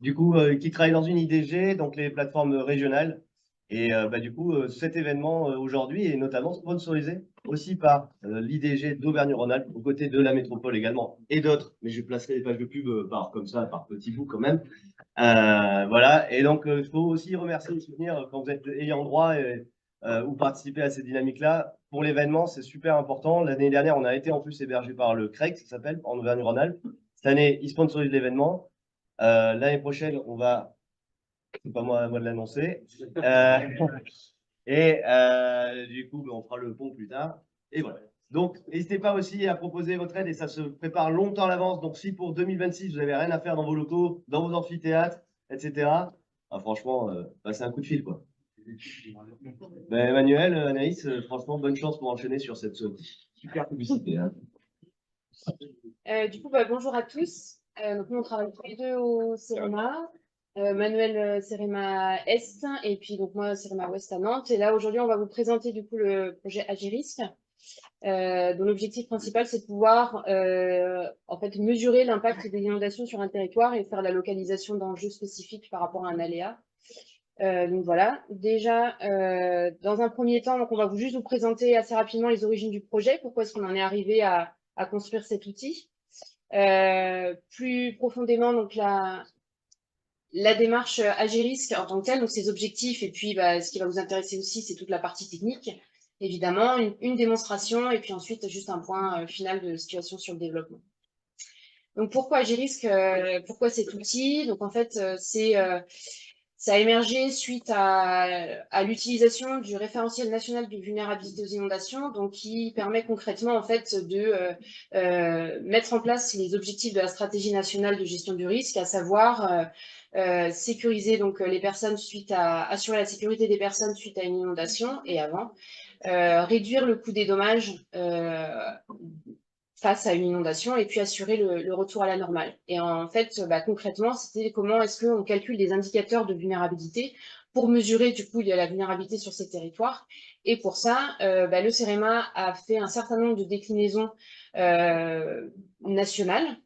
du coup, qui travaille dans une IDG, donc les plateformes régionales. Et du coup, cet événement aujourd'hui est notamment sponsorisé aussi par l'IDG d'Auvergne-Rhône-Alpes, aux côtés de la métropole également, et d'autres. Mais je placerai des pages de pub comme ça, par petits bouts quand même. Voilà. Et donc, il faut aussi remercier et soutenir quand vous êtes ayant droit ou participer à ces dynamiques-là. Pour l'événement, c'est super important. L'année dernière, on a été en plus hébergé par le CREC, ça s'appelle, en Auvergne-Rhône-Alpes. Cette année, ils sponsorisent l'événement. L'année prochaine, on va, c'est pas moi de l'annoncer. Du coup, on fera le pont plus tard. Et voilà. Donc, n'hésitez pas aussi à proposer votre aide et ça se prépare longtemps à l'avance. Donc, si pour 2026, vous n'avez rien à faire dans vos locaux, dans vos amphithéâtres, etc., franchement, c'est un coup de fil, quoi. Emmanuel, Anaïs, franchement, bonne chance pour enchaîner sur cette super publicité. Hein. Du coup, bonjour à tous. Donc, nous, on travaille tous les deux au CEREMA. Manuel CEREMA Est et puis donc moi CEREMA Ouest à Nantes. Et là, aujourd'hui, on va vous présenter du coup le projet Agirisque, dont l'objectif principal, c'est de pouvoir en fait mesurer l'impact des inondations sur un territoire et faire la localisation d'enjeux spécifiques par rapport à un aléa. Donc voilà, déjà, dans un premier temps, donc on va juste vous présenter assez rapidement les origines du projet, pourquoi est-ce qu'on en est arrivé à construire cet outil. Plus profondément, donc la démarche Agirisque en tant que telle, donc ses objectifs, et puis ce qui va vous intéresser aussi, c'est toute la partie technique, évidemment, une démonstration, et puis ensuite juste un point final de situation sur le développement. Donc pourquoi Agirisque, pourquoi cet outil? Donc en fait, ça a émergé suite à l'utilisation du référentiel national de vulnérabilité aux inondations, donc qui permet concrètement en fait de mettre en place les objectifs de la stratégie nationale de gestion du risque, à savoir sécuriser donc les personnes assurer la sécurité des personnes suite à une inondation et avant, réduire le coût des dommages face à une inondation et puis assurer le retour à la normale. Et en fait, concrètement, c'était comment est-ce qu'on calcule des indicateurs de vulnérabilité pour mesurer du coup la vulnérabilité sur ces territoires. Et pour ça, le CEREMA a fait un certain nombre de déclinaisons nationales,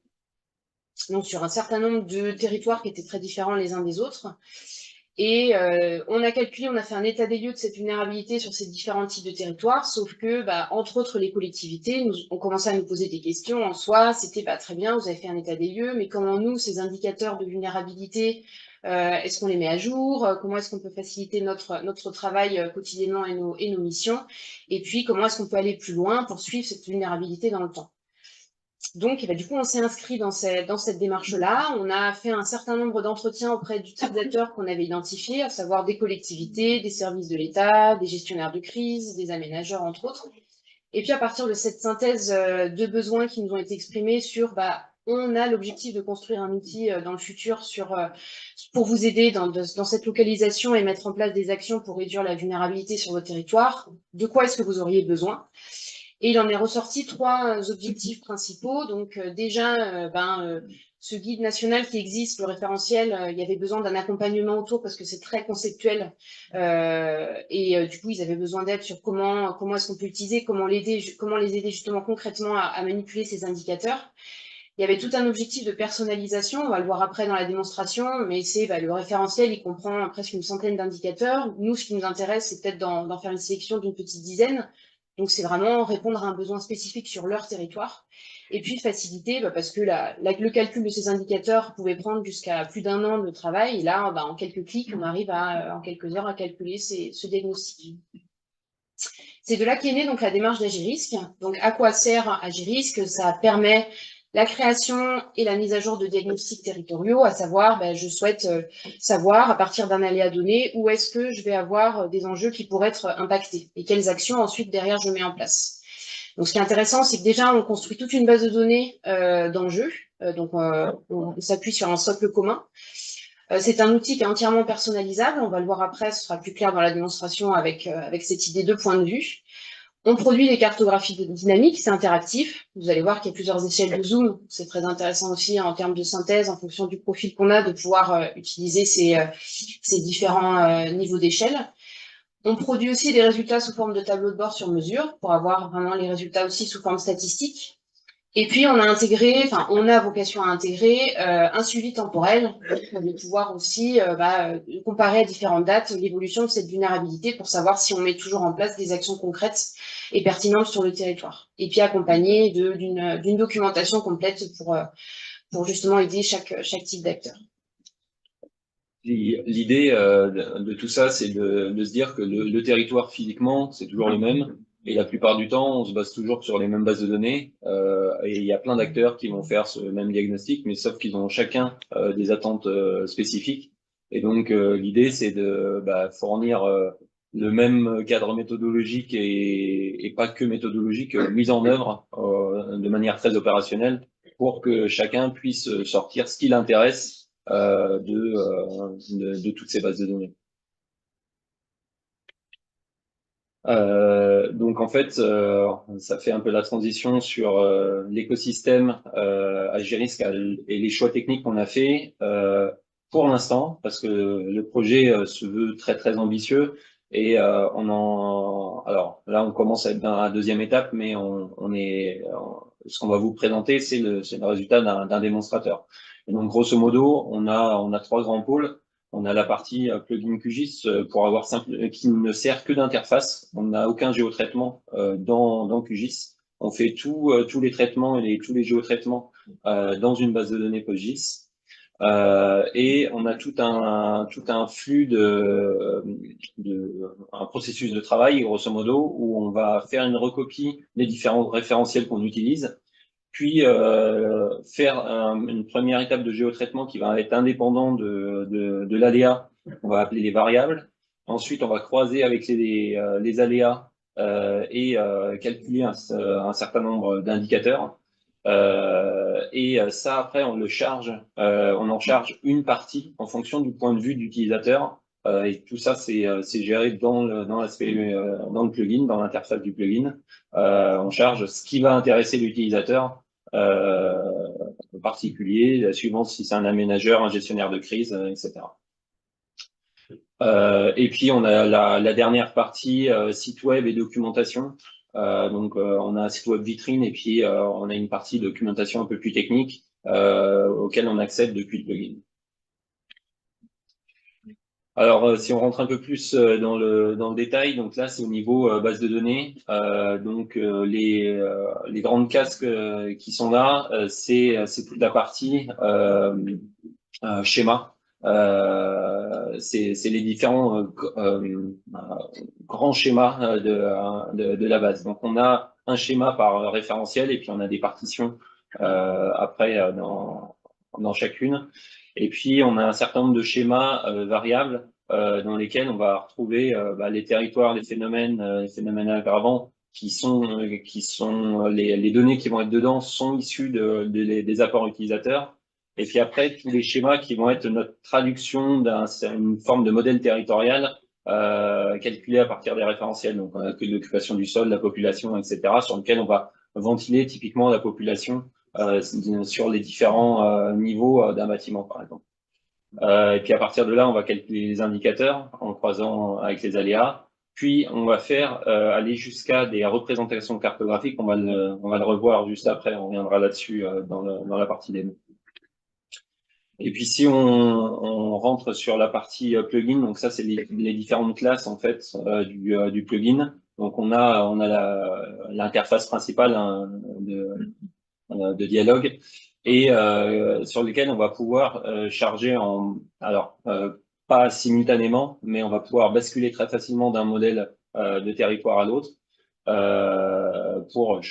donc sur un certain nombre de territoires qui étaient très différents les uns des autres. Et on a calculé, on a fait un état des lieux de cette vulnérabilité sur ces différents types de territoires, sauf que, entre autres, les collectivités ont commencé à nous poser des questions en soi. C'était très bien, vous avez fait un état des lieux, mais comment nous, ces indicateurs de vulnérabilité, est-ce qu'on les met à jour? Comment est-ce qu'on peut faciliter notre travail quotidiennement et nos missions? Et puis, comment est-ce qu'on peut aller plus loin pour suivre cette vulnérabilité dans le temps? Donc, du coup, on s'est inscrit dans cette démarche-là. On a fait un certain nombre d'entretiens auprès d'utilisateurs qu'on avait identifiés, à savoir des collectivités, des services de l'État, des gestionnaires de crise, des aménageurs, entre autres. Et puis, à partir de cette synthèse de besoins qui nous ont été exprimés sur, on a l'objectif de construire un outil dans le futur pour vous aider dans cette localisation et mettre en place des actions pour réduire la vulnérabilité sur vos territoires. De quoi est-ce que vous auriez besoin ? Et il en est ressorti 3 objectifs principaux. Donc déjà, ce guide national qui existe, le référentiel, il y avait besoin d'un accompagnement autour parce que c'est très conceptuel. Du coup, ils avaient besoin d'aide sur comment est-ce qu'on peut utiliser, comment les aider justement concrètement à manipuler ces indicateurs. Il y avait tout un objectif de personnalisation, on va le voir après dans la démonstration, mais c'est le référentiel, il comprend presque une centaine d'indicateurs. Nous, ce qui nous intéresse, c'est peut-être d'en faire une sélection d'une petite dizaine. Donc, c'est vraiment répondre à un besoin spécifique sur leur territoire. Et puis, faciliter, parce que le calcul de ces indicateurs pouvait prendre jusqu'à plus d'1 an de travail. Et là, en quelques clics, on arrive en quelques heures à calculer ce diagnostic. C'est de là qu'est née donc la démarche d'Agirisque. Donc, à quoi sert Agirisque? Ça permet la création et la mise à jour de diagnostics territoriaux, à savoir, je souhaite savoir, à partir d'un aléa donné, où est-ce que je vais avoir des enjeux qui pourraient être impactés et quelles actions ensuite derrière je mets en place. Donc, ce qui est intéressant, c'est que déjà, on construit toute une base de données d'enjeux. On s'appuie sur un socle commun. C'est un outil qui est entièrement personnalisable. On va le voir après, ce sera plus clair dans la démonstration avec cette idée de point de vue. On produit des cartographies dynamiques, c'est interactif. Vous allez voir qu'il y a plusieurs échelles de zoom. C'est très intéressant aussi en termes de synthèse, en fonction du profil qu'on a, de pouvoir utiliser ces différents niveaux d'échelle. On produit aussi des résultats sous forme de tableau de bord sur mesure pour avoir vraiment les résultats aussi sous forme statistique. Et puis, on a vocation à intégrer un suivi temporel, de pouvoir aussi comparer à différentes dates l'évolution de cette vulnérabilité pour savoir si on met toujours en place des actions concrètes et pertinentes sur le territoire. Et puis, accompagné d'une documentation complète pour justement aider chaque type d'acteur. L'idée de tout ça, c'est de se dire que le territoire physiquement, c'est toujours le même. Et la plupart du temps, on se base toujours sur les mêmes bases de données. Et il y a plein d'acteurs qui vont faire ce même diagnostic, mais sauf qu'ils ont chacun des attentes spécifiques. Et donc, l'idée, c'est de fournir le même cadre méthodologique et pas que méthodologique, mis en œuvre de manière très opérationnelle pour que chacun puisse sortir ce qui l'intéresse de toutes ces bases de données. Donc en fait, ça fait un peu la transition sur l'écosystème Agirisc et les choix techniques qu'on a fait pour l'instant, parce que le projet se veut très très ambitieux et alors là on commence à être dans la deuxième étape, mais ce qu'on va vous présenter, c'est le résultat d'un démonstrateur. Et donc grosso modo, on a trois grands pôles. On a la partie plugin QGIS pour avoir qui ne sert que d'interface. On n'a aucun géotraitement dans QGIS. On fait tous les traitements et tous les géotraitements dans une base de données PostGIS. Et on a tout un flux un processus de travail, grosso modo, où on va faire une recopie des différents référentiels qu'on utilise, puis faire une première étape de géotraitement qui va être indépendant de l'aléa, on va appeler les variables. Ensuite, on va croiser avec les aléas et calculer un certain nombre d'indicateurs. Et ça, après, on le charge, on en charge une partie en fonction du point de vue d'utilisateur. Et tout ça, c'est géré dans le plugin, dans l'interface du plugin. On charge ce qui va intéresser l'utilisateur en particulier, suivant si c'est un aménageur, un gestionnaire de crise, etc. Et puis on a la dernière partie, site web et documentation. Donc on a un site web vitrine et puis on a une partie documentation un peu plus technique auquel on accède depuis le plugin. Alors, si on rentre un peu plus dans le détail, donc là, c'est au niveau base de données. Donc, les grandes casques qui sont là, c'est toute la partie schéma. C'est les différents grands schémas de la base. Donc, on a un schéma par référentiel et puis on a des partitions après dans chacune. Et puis, on a un certain nombre de schémas variables dans lesquels on va retrouver les territoires, les phénomènes aggravants qui sont les données qui vont être dedans sont issues des apports utilisateurs. Et puis après, tous les schémas qui vont être notre traduction d'une forme de modèle territorial calculé à partir des référentiels. Donc, on a que l'occupation du sol, la population, etc., sur lequel on va ventiler typiquement la population sur les différents niveaux d'un bâtiment, par exemple. Et puis à partir de là, on va calculer les indicateurs en croisant avec les aléas. Puis on va faire aller jusqu'à des représentations cartographiques. On va le revoir juste après. On reviendra là-dessus dans la partie démo. Et puis si on rentre sur la partie plugin, donc ça c'est les différentes classes en fait du plugin. Donc on a l'interface principale de dialogue et sur lesquels on va pouvoir charger pas simultanément, mais on va pouvoir basculer très facilement d'un modèle de territoire à l'autre pour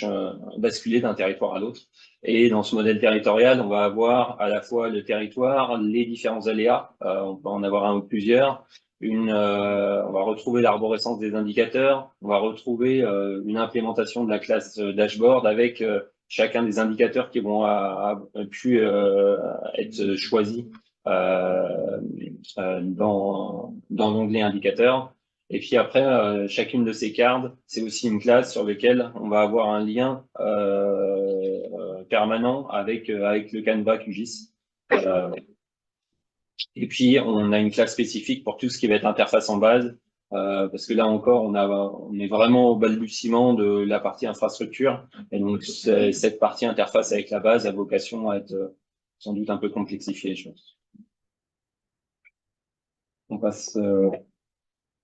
basculer d'un territoire à l'autre. Et dans ce modèle territorial, on va avoir à la fois le territoire, les différents aléas, on peut en avoir un ou plusieurs, on va retrouver l'arborescence des indicateurs, on va retrouver une implémentation de la classe dashboard avec chacun des indicateurs qui vont pu être choisis dans l'onglet indicateurs. Et puis après, chacune de ces cartes, c'est aussi une classe sur laquelle on va avoir un lien permanent avec le Canva QGIS. Et puis, on a une classe spécifique pour tout ce qui va être interface en base, parce que là encore, on est vraiment au balbutiement de la partie infrastructure. Et donc, cette partie interface avec la base a vocation à être sans doute un peu complexifiée, je pense. On passe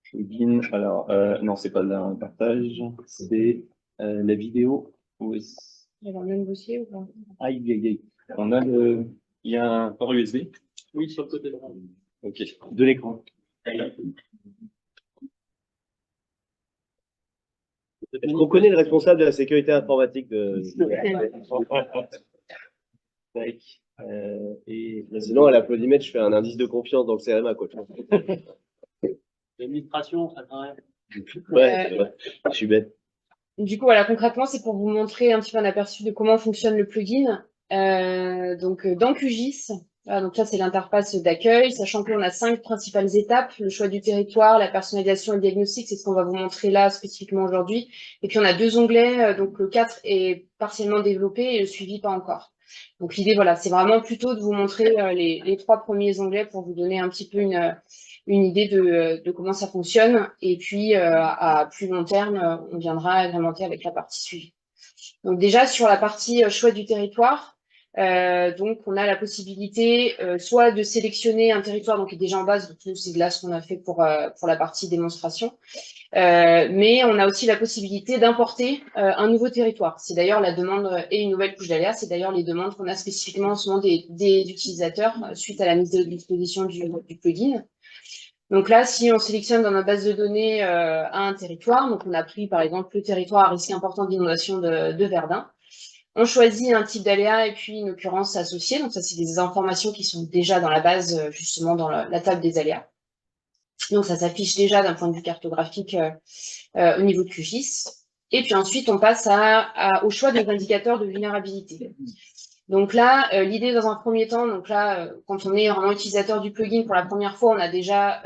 plugin. Alors, non, c'est pas un partage, c'est la vidéo. Il y a le même dossier ou pas? Aïe, aïe, aïe. Il y a un port USB. Oui, sur le côté droit. Ok. De l'écran. Est-ce qu'on connaît le responsable de la sécurité informatique de... Et Sinon, à l'applaudimètre, je fais un indice de confiance dans le CRMA, quoi. L'administration, ça t'arrête. Ouais, c'est vrai. Je suis bête. Du coup, voilà, concrètement, c'est pour vous montrer un petit peu un aperçu de comment fonctionne le plugin. Dans QGIS, voilà, donc ça, c'est l'interface d'accueil, sachant qu'on a 5 principales étapes: le choix du territoire, la personnalisation et le diagnostic, c'est ce qu'on va vous montrer là spécifiquement aujourd'hui. Et puis, on a 2 onglets, donc le 4 est partiellement développé et le suivi pas encore. Donc, l'idée, voilà, c'est vraiment plutôt de vous montrer les 3 premiers onglets pour vous donner un petit peu une idée de comment ça fonctionne. Et puis, à plus long terme, on viendra agrémenter avec la partie suivie. Donc déjà, sur la partie choix du territoire, donc on a la possibilité soit de sélectionner un territoire donc, qui est déjà en base, donc nous, c'est là ce qu'on a fait pour la partie démonstration, mais on a aussi la possibilité d'importer un nouveau territoire. C'est d'ailleurs la demande et une nouvelle couche d'aléas, c'est d'ailleurs les demandes qu'on a spécifiquement en ce moment des utilisateurs suite à la mise à disposition du plugin. Donc là, si on sélectionne dans notre base de données un territoire, donc on a pris par exemple le territoire à risque important d'inondation de Verdun, on choisit un type d'aléa et puis une occurrence associée. Donc ça, c'est des informations qui sont déjà dans la base, justement dans la table des aléas. Donc ça s'affiche déjà d'un point de vue cartographique au niveau de QGIS. Et puis ensuite, on passe au choix des indicateurs de vulnérabilité. Donc là, l'idée dans un premier temps, donc là, quand on est vraiment utilisateur du plugin pour la première fois, on a déjà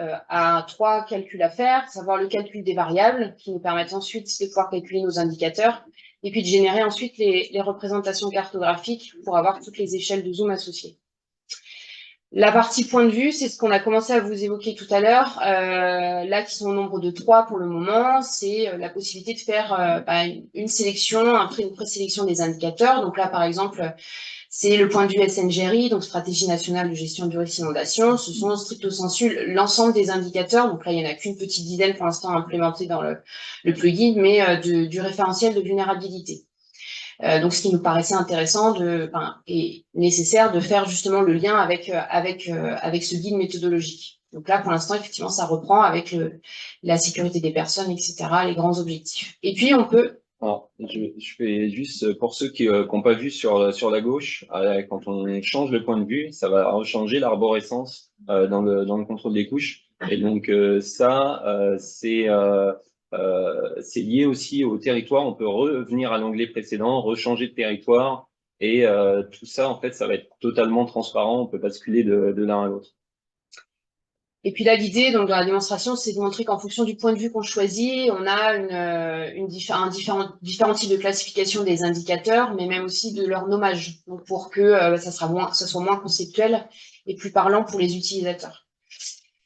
3 calculs à faire, savoir le calcul des variables qui nous permettent ensuite de pouvoir calculer nos indicateurs et puis de générer ensuite les représentations cartographiques pour avoir toutes les échelles de zoom associées. La partie point de vue, c'est ce qu'on a commencé à vous évoquer tout à l'heure, là qui sont au nombre de 3 pour le moment, c'est la possibilité de faire une sélection, après une présélection des indicateurs. Donc là, par exemple, c'est le point de vue SNGRI, donc Stratégie nationale de gestion du risque inondation. Ce sont stricto sensu l'ensemble des indicateurs. Donc là, il n'y en a qu'une petite dizaine pour l'instant implémentée dans le plugin, mais du référentiel de vulnérabilité. Donc, ce qui nous paraissait intéressant et nécessaire de faire justement le lien avec ce guide méthodologique. Donc là, pour l'instant, effectivement, ça reprend avec la sécurité des personnes, etc., les grands objectifs. Et puis, on peut... Alors, je fais juste pour ceux qui n'ont pas vu sur la gauche, quand on change le point de vue, ça va changer l'arborescence dans le contrôle des couches. Et donc c'est lié aussi au territoire. On peut revenir à l'onglet précédent, rechanger de territoire, et tout ça, en fait, ça va être totalement transparent. On peut basculer de l'un à l'autre. Et puis là, l'idée, donc, dans la démonstration, c'est de montrer qu'en fonction du point de vue qu'on choisit, on a différents types de classification des indicateurs, mais même aussi de leur nommage, donc pour que ça soit moins conceptuel et plus parlant pour les utilisateurs.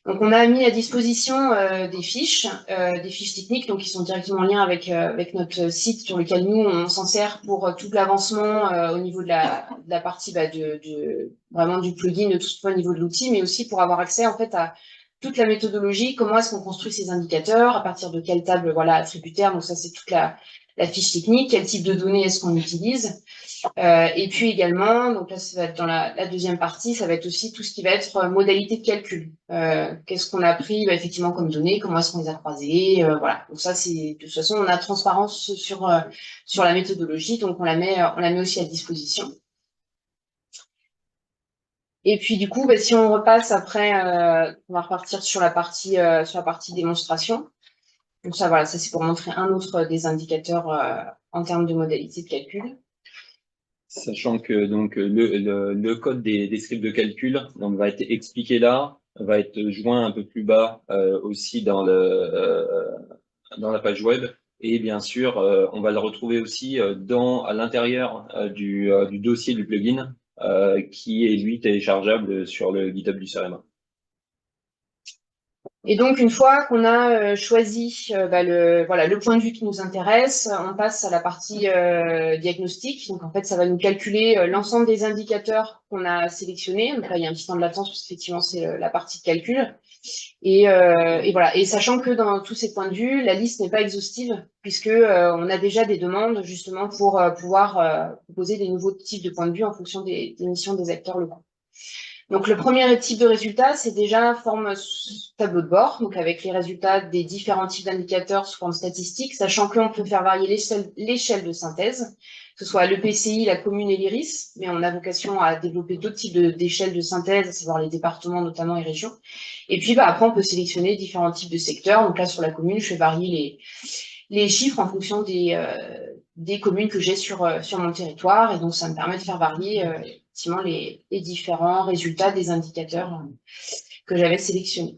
Donc, on a mis à disposition des fiches techniques, donc qui sont directement en lien avec notre site sur lequel nous on s'en sert pour tout l'avancement au niveau de la partie vraiment du plugin, de tout ce au niveau de l'outil, mais aussi pour avoir accès en fait à toute la méthodologie, comment est-ce qu'on construit ces indicateurs, à partir de quelle table attributaire. Donc ça, c'est toute la fiche technique, quel type de données est-ce qu'on utilise. Et puis également, donc là, ça va être dans la deuxième partie, ça va être aussi tout ce qui va être modalité de calcul. Qu'est-ce qu'on a pris effectivement comme données, comment est-ce qu'on les a croisées, voilà. Donc ça, c'est de toute façon, on a transparence sur la méthodologie, donc on la met aussi à disposition. Et puis du coup, si on repasse après, on va repartir sur la partie démonstration. Donc ça, voilà, ça c'est pour montrer un autre des indicateurs en termes de modalité de calcul. Sachant que donc le code des scripts de calcul donc, va être expliqué là, va être joint un peu plus bas aussi dans la page web. Et bien sûr, on va le retrouver aussi à l'intérieur du dossier du plugin qui est lui téléchargeable sur le GitHub du CRMA. Et donc, une fois qu'on a choisi le point de vue qui nous intéresse, on passe à la partie diagnostic. Donc, en fait, ça va nous calculer l'ensemble des indicateurs qu'on a sélectionnés. Donc là, il y a un petit temps de latence, parce qu'effectivement, c'est la partie de calcul. Et voilà. Et sachant que dans tous ces points de vue, la liste n'est pas exhaustive, puisque on a déjà des demandes justement pour pouvoir proposer des nouveaux types de points de vue en fonction des missions des acteurs locaux. Donc, le premier type de résultat, c'est déjà forme tableau de bord, donc avec les résultats des différents types d'indicateurs sous forme statistique, sachant qu'on peut faire varier l'échelle de synthèse, que ce soit l'EPCI, la commune et l'IRIS, mais on a vocation à développer d'autres types d'échelles de synthèse, à savoir les départements notamment et régions. Et puis, après, on peut sélectionner différents types de secteurs. Donc là, sur la commune, je fais varier les chiffres en fonction des communes que j'ai sur mon territoire. Et donc, ça me permet de faire varier effectivement les différents résultats des indicateurs que j'avais sélectionnés.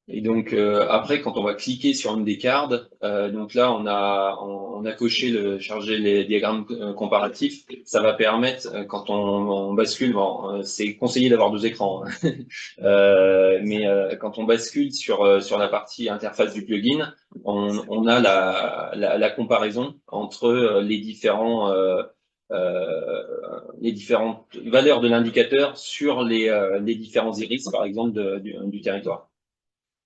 Et donc après, quand on va cliquer sur une des cartes, donc là on a coché charger les diagrammes comparatifs. Ça va permettre quand on bascule, bon, c'est conseillé d'avoir 2 écrans, hein. Mais quand on bascule sur la partie interface du plugin, on a la comparaison entre les différentes valeurs de l'indicateur sur les différents iris, par exemple, du territoire.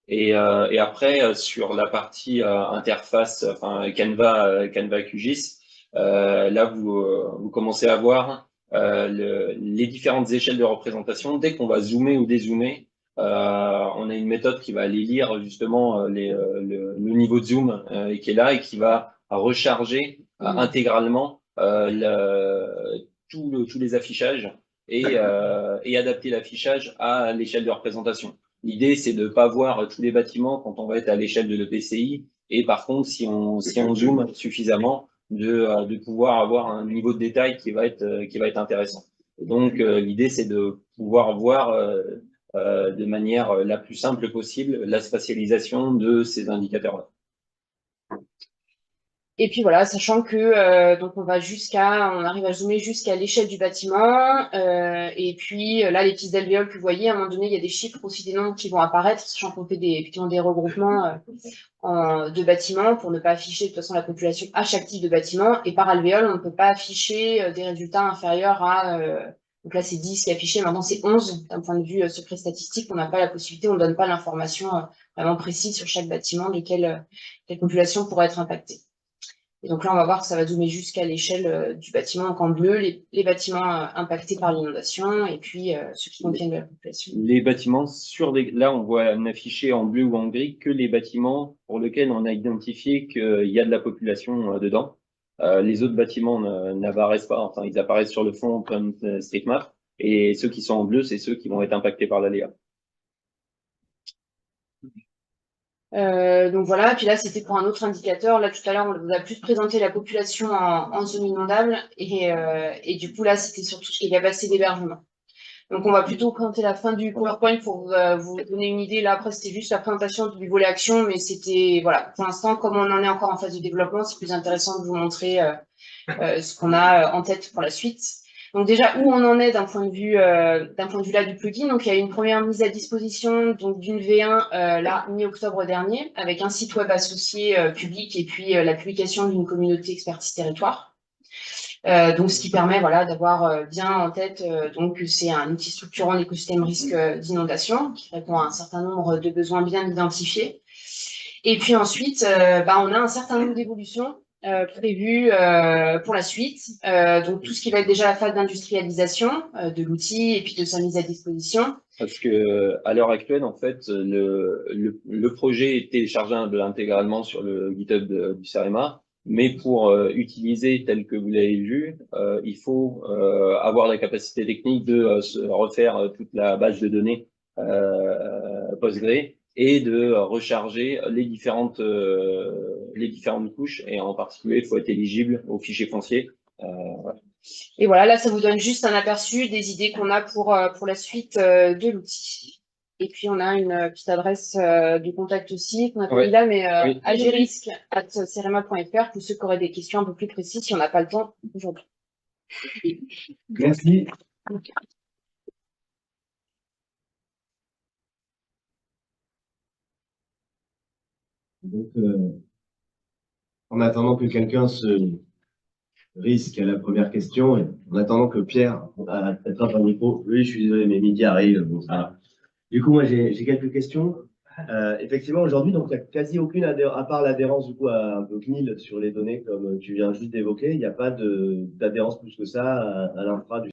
Et après, sur la partie interface, enfin Canva QGIS, là vous commencez à voir les différentes échelles de représentation. Dès qu'on va zoomer ou dézoomer, on a une méthode qui va aller lire justement le niveau de zoom et qui est là et qui va recharger intégralement tous les affichages et adapter l'affichage à l'échelle de représentation. L'idée, c'est de ne pas voir tous les bâtiments quand on va être à l'échelle de l'EPCI. Et par contre, si on zoome suffisamment, de pouvoir avoir un niveau de détail qui va être intéressant. Et donc, l'idée, c'est de pouvoir voir de manière la plus simple possible la spatialisation de ces indicateurs-là. Et puis voilà, sachant que donc on arrive à zoomer jusqu'à l'échelle du bâtiment. Et puis là, les petites alvéoles que vous voyez, à un moment donné, il y a des chiffres aussi, des nombres qui vont apparaître, sachant qu'on fait effectivement des regroupements de bâtiments pour ne pas afficher de toute façon la population à chaque type de bâtiment. Et par alvéole, on ne peut pas afficher des résultats inférieurs à donc là c'est 10 qui est affiché, maintenant c'est 11 d'un point de vue secret statistique. On n'a pas la possibilité, on ne donne pas l'information vraiment précise sur chaque bâtiment de quelle population pourrait être impactée. Et donc là, on va voir que ça va zoomer jusqu'à l'échelle du bâtiment, donc en bleu, les bâtiments impactés par l'inondation, et puis ceux qui contiennent de la population. Les bâtiments là, on voit affiché en bleu ou en gris que les bâtiments pour lesquels on a identifié qu'il y a de la population dedans. Les autres bâtiments n'apparaissent pas, enfin, ils apparaissent sur le fond comme OpenStreetMap, et ceux qui sont en bleu, c'est ceux qui vont être impactés par l'aléa. Donc voilà, puis là c'était pour un autre indicateur. Là tout à l'heure on vous a plus présenté la population en zone inondable et du coup là c'était surtout ce qui est capacité d'hébergement. Donc on va plutôt présenter la fin du PowerPoint pour vous donner une idée. Là après c'était juste la présentation du volet action, mais c'était voilà, pour l'instant comme on en est encore en phase de développement, c'est plus intéressant de vous montrer ce qu'on a en tête pour la suite. Donc déjà où on en est d'un point de vue là du plugin. Donc il y a une première mise à disposition donc d'une V1 là mi-octobre dernier avec un site web associé public et puis la publication d'une communauté expertise territoire. Donc ce qui permet voilà d'avoir bien en tête donc c'est un outil structurant d'écosystème risque d'inondation qui répond à un certain nombre de besoins bien identifiés. Et puis ensuite on a un certain nombre d'évolutions prévues pour la suite. Donc tout ce qui va être déjà la phase d'industrialisation de l'outil et puis de sa mise à disposition. Parce que à l'heure actuelle, en fait, le projet est téléchargeable intégralement sur le GitHub du CEREMA, mais pour utiliser tel que vous l'avez vu, il faut avoir la capacité technique de refaire toute la base de données Postgre et de recharger les différentes couches, et en particulier, il faut être éligible aux fichiers fonciers. Voilà. Et voilà, là, ça vous donne juste un aperçu des idées qu'on a pour la suite de l'outil. Et puis, on a une petite adresse de contact aussi, qu'on n'a pas mis là, mais oui. agerisk@cerema.fr pour ceux qui auraient des questions un peu plus précises si on n'a pas le temps aujourd'hui. Merci. Donc, en attendant que quelqu'un se risque à la première question, et en attendant que Pierre attrape un micro, oui, je suis désolé, mais midi arrive. Bon, ça va. Du coup, moi, j'ai quelques questions. Effectivement, aujourd'hui, donc, il n'y a quasi aucune adhérence, à part l'adhérence du coup à un peu CNIL sur les données, comme tu viens juste d'évoquer, il n'y a pas d'adhérence plus que ça à l'infra du